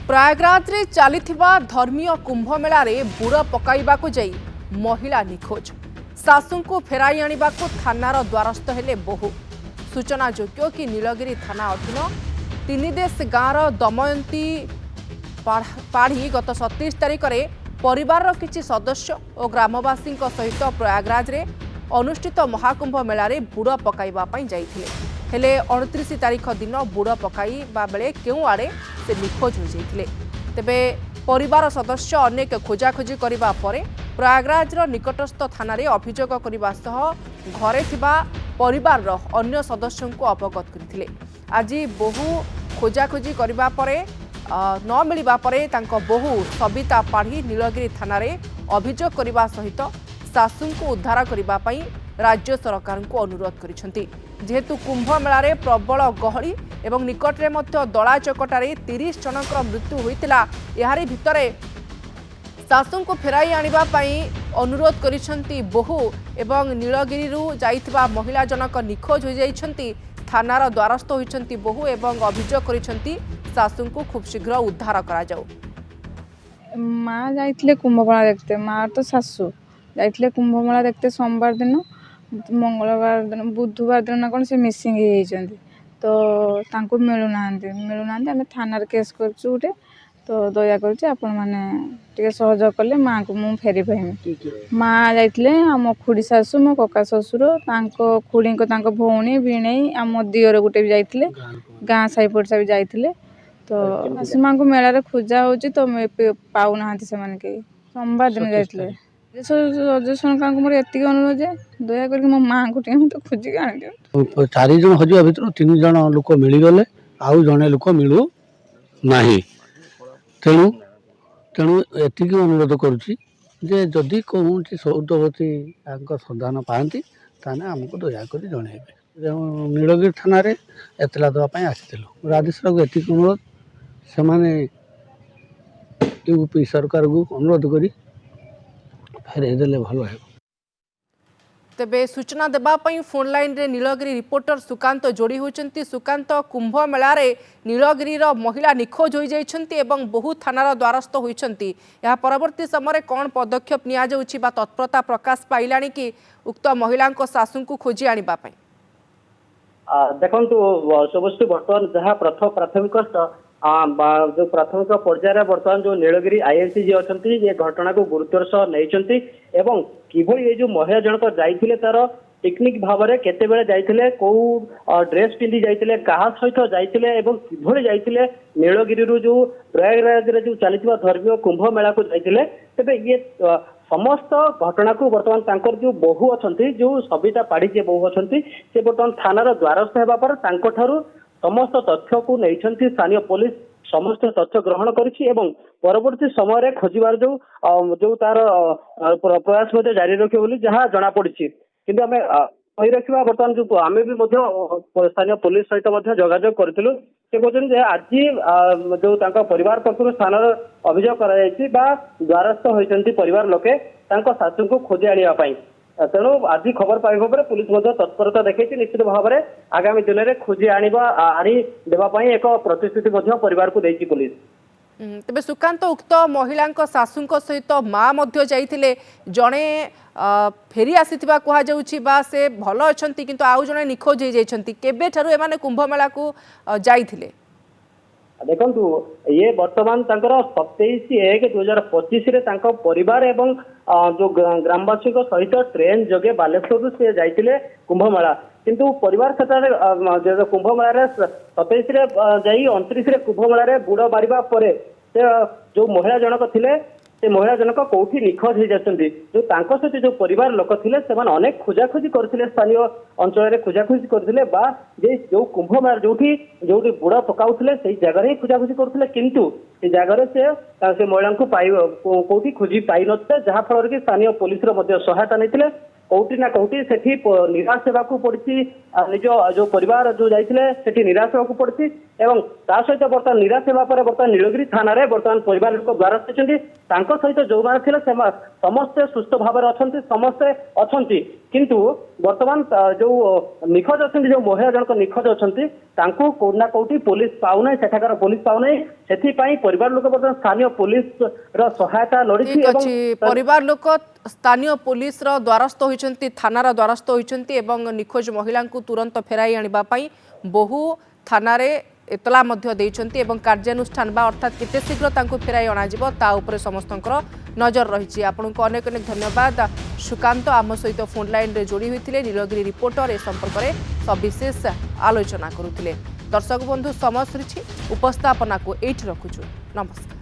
प्रयागराज रे चलिथिबा धर्मीय कुंभ मेला रे बुड़ पकाइबाकू जाई महिला निखोज सासू को फेराई आनिबाकू थानार द्वारस्थ हेले बहु। सूचना योग्य कि नीलगिरी थाना अधीन तीनिदेश गाँवर दमयंती पाढ़ी गत 27 तारिख में परिवार किछि सदस्य और ग्रामवासी सहित प्रयागराज रे अनुष्ठित महाकुंभ मेला रे बुड़ पकाइबा पई जाइथिले। हेले 29 तारिख दिन बुड़ पकाइबा बेले केउ आड़े से निखोज हो जाइथिले। तेबे परिवार सदस्य अनेक खोजाखोजी करिबा परे प्रयागराज रो निकटस्थ थाना रे अभियोग करिबा सह घरे थिबा परिवार रो अन्य सदस्यों को अवगत करथिले। आज बहु खोजाखोजी करिबा परे न मिलिबा परे तांको बहु सबिता पाढ़ी नीलगिरी थाना रे अभियोग करिबा सहित सासू को उद्धार करिबा पई राज्य सरकार को अनुरोध करिसेंती। जेहेतु कुंभ मेला रे प्रबल गहली एवं निकट रे मध्य दला चकटारे 30 जनकर मृत्यु होइतिला। यारी भितरे सासू को फेराई आनिबा पई अनुरोध करिसेंती बहु एवं नीलगिरी रु जाइथिबा महिला जनक निखोज हो जाइछंती। थानार द्वारस्थ होइछंती बहु एवं अभियोग करिसेंती सासू को खूब शीघ्र उद्धार करा जाऊ। माँ जाइथिले कुंभमेला देखते, माँ तो सासू जाइथिले कुंभमेला देखते सोमवार दिन, मंगलवार दिन बुधवार दिन ना कौन से मिसिंग होइछंती तो तांको मिलुना आमे थाना रे केस करछु उठे तो दया करछि आपण माने टिके सहयोग कले माँ को मु फेरी पाइमी। माँ जाइथिले आम खुड़ी सासू मो कका ससुर तांको खुड़ी को तांको भौणी भिणेई आम दियर गुटे भी जाइथिले गाँ साई पड़सा भी जाइथिले तो आसी माँ को मेला रे खोजा होछि तो पाउ नाहंती से माने के सोमवार दिन जाइथिले। सरकार मोर एति अनुरोध जे दया करके मो माँ को टिके तो खोजी के आनि दियो। 4 जन हजिया भितर 3 जन लोक मिलीगले आउ जने लोक मिलू नाही। तेणु तेणु एति अनुरोध करुछि जे जदि कौन सौदवती सन्धान पाती ताने आमको दयाकोरी जनइबे। नीलगिरी थाना रे एतला देवाई आसलु राजेश्वर को एति अनुरोध से यूपी सरकार को अनुरोध करी फेरे देले भल है। तेबे सूचना देबा पई फोन लाइन रे नीलगिरी रिपोर्टर सुकांत जोड़ी होचंती। सुकांत, कुंभ मेला रे नीलगिरी रो महिला निखोज होई जाइछंती एवं बहु थानार द्वारस्थ होइछंती। या परवर्ती समय कोन पदक्षेप निया जाउछि बा तत्परता प्रकाश पाइलानी कि उक्त महिला को सासू को खोजी आनिबा पई? देखंतु सबस्तु बर्तमान जहाँ प्राथमिक जो प्राथमिक पर्यायर बर्तमान जो नीलगिरी आईएनसी जी अच्छा ये घटना को गुरुत्वर सह नहीं एवं किभली ये जो महिला जनक जाइथिले तार टेक्निक भाव में केते बेले जाइथिले को ड्रेस पिंधि जाइथिले कहा सहित जाइथिले एवं किभली जाइथिले नीलगिरी रु जो प्रयागराज रे जो चलिथिबा धर्मीय कुंभ मेला को जाइथिले। तेबे ये समस्त घटना को बर्तमान तांकर जो बहु अछंती जो सबिता पाढ़ी जे बहु अछंती से बर्तमान थानार द्वारस्थ हेबा पर तांको ठारू समस्त तथ्य को नहीं स्थानीय पुलिस समस्त तथ्य ग्रहण करिछि एवं परवर्ती समय खोजिबार जो तार प्रयास मध्य जारी रखियो बोली जहाँ जना पड़िछि। किंतु आमे कहि रखिबा बर्तमान जो आमे भी मध्य स्थानीय पुलिस सहित मध्य जोगाजोग करथिलु से कहछन जे आज जो तांका परिवार पक्षरु स्थानर अभियोग करा जायछि बा द्वारस्थ होइछन्ति परिवार लोके तांका सासू को खोजी आनिबा पई। तेणु आज खबर पाइबा पर पुलिस तत्परता देखी निश्चित भाव में आगामी दिन में खोजी आनी देवाई एक प्रतिश्रुति परिवार को देती पुलिस। तेबे सुकांत, उक्त महिला सासू सहित माँ जाइथिले जड़े फेरी आसीथिबा कहा जाउछि बा से भल अछंती किंतु आउ जड़े निखोज हो जाइछंती। केबे ठारू एमाने कुंभ मेला को जाइथिले? देखंतु ये वर्तमान 27/1/2025 रे तांको परिवार एवं जो ग्रामवासी सहित ट्रेन जोगे बालेश्वर से जाइतिले कुंभमेला किंतु परिवार क्षेत्र में कुंभमेला रे 27 रे जाई 29 रे कुंभमेला रे बुड़ मारिबा परे से जो महिला जनक थिले से महिला जनक कोठी निखोज हो जाती जो तांको सहित जो परिवार लोक थिले सेमान अनेक खोजाखोजी करथिले स्थानीय अंचल रे खोजाखोजी करथिले बा जे जो कुंभमेला जोठी बुड़ पकाउथिले सेही जगह रे खोजाखोजी करथिले किंतु से जगह से महिला को कोठी खोजी पाई नथिले जहाँ फल कि स्थानीय पुलिस रो मध्य सहायता नैथिले कौटी ना कौटी सेठी निराश होगा पड़ी निज जो परिवार जो जाइए सेठी निराश होगा पड़ी ଏବଂ ତା ସହିତ ବର୍ତ୍ତମାନ ନିରାଶ ହେବା ପରେ ବର୍ତ୍ତମାନ ନୀଳଗିରି ଥାନାରେ ବର୍ତ୍ତମାନ ପରିବାର ଲୋକ ଦ୍ୱାରସ୍ଥ ହୋଇଛନ୍ତି। ତାଙ୍କ ସହିତ ଯୋଉମାନେ ଥିଲେ ସମସ୍ତେ ସୁସ୍ଥ ଭାବରେ ଅଛନ୍ତି, ସମସ୍ତେ ଅଛନ୍ତି, କିନ୍ତୁ ବର୍ତ୍ତମାନ ଯୋଉ ନିଖୋଜ ଅଛନ୍ତି, ଯୋଉ ମହିଳା ଜଣକ ନିଖୋଜ ଅଛନ୍ତି, ତାଙ୍କୁ କୋଉଠି ନା କୋଉଠି ପୋଲିସ ପାଉନାହିଁ, ସେଠାକାର ପୋଲିସ ପାଉନାହିଁ। ସେଥିପାଇଁ ପରିବାର ଲୋକ ବର୍ତ୍ତମାନ ସ୍ଥାନୀୟ ପୋଲିସର ସହାୟତା ଲୋଡ଼ିଛି। ଠିକ୍ ଅଛି, ପରିବାର ଲୋକ ସ୍ଥାନୀୟ ପୁଲିସର ଦ୍ୱାରସ୍ଥ ହୋଇଛନ୍ତି, ଥାନାର ଦ୍ୱାରସ୍ଥ ହୋଇଛନ୍ତି ଏବଂ ନିଖୋଜ ମହିଳାଙ୍କୁ ତୁରନ୍ତ ଫେରାଇ ଆଣିବା ପାଇଁ ବହୁ ଥାନାରେ ଏତଲା ମଧ୍ୟ ଦେଇଛନ୍ତି ଏବଂ କାର୍ଯ୍ୟାନୁଷ୍ଠାନ ବା ଅର୍ଥାତ୍ କେତେ ଶୀଘ୍ର ତାଙ୍କୁ ଫେରାଇ ଅଣାଯିବ ତା ଉପରେ ସମସ୍ତଙ୍କର ନଜର ରହିଛି। ଆପଣଙ୍କୁ ଅନେକ ଅନେକ ଧନ୍ୟବାଦ। ସୁକାନ୍ତ ଆମ ସହିତ ଫୋନ୍ ଲାଇନ୍ରେ ଯୋଡ଼ି ହୋଇଥିଲେ, ନୀଳଗିରି ରିପୋର୍ଟର ଏ ସମ୍ପର୍କରେ ସବିଶେଷ ଆଲୋଚନା କରୁଥିଲେ। ଦର୍ଶକ ବନ୍ଧୁ, ସମୟ ସରିଛି, ଉପସ୍ଥାପନାକୁ ଏଇଠି ରଖୁଛୁ। ନମସ୍କାର।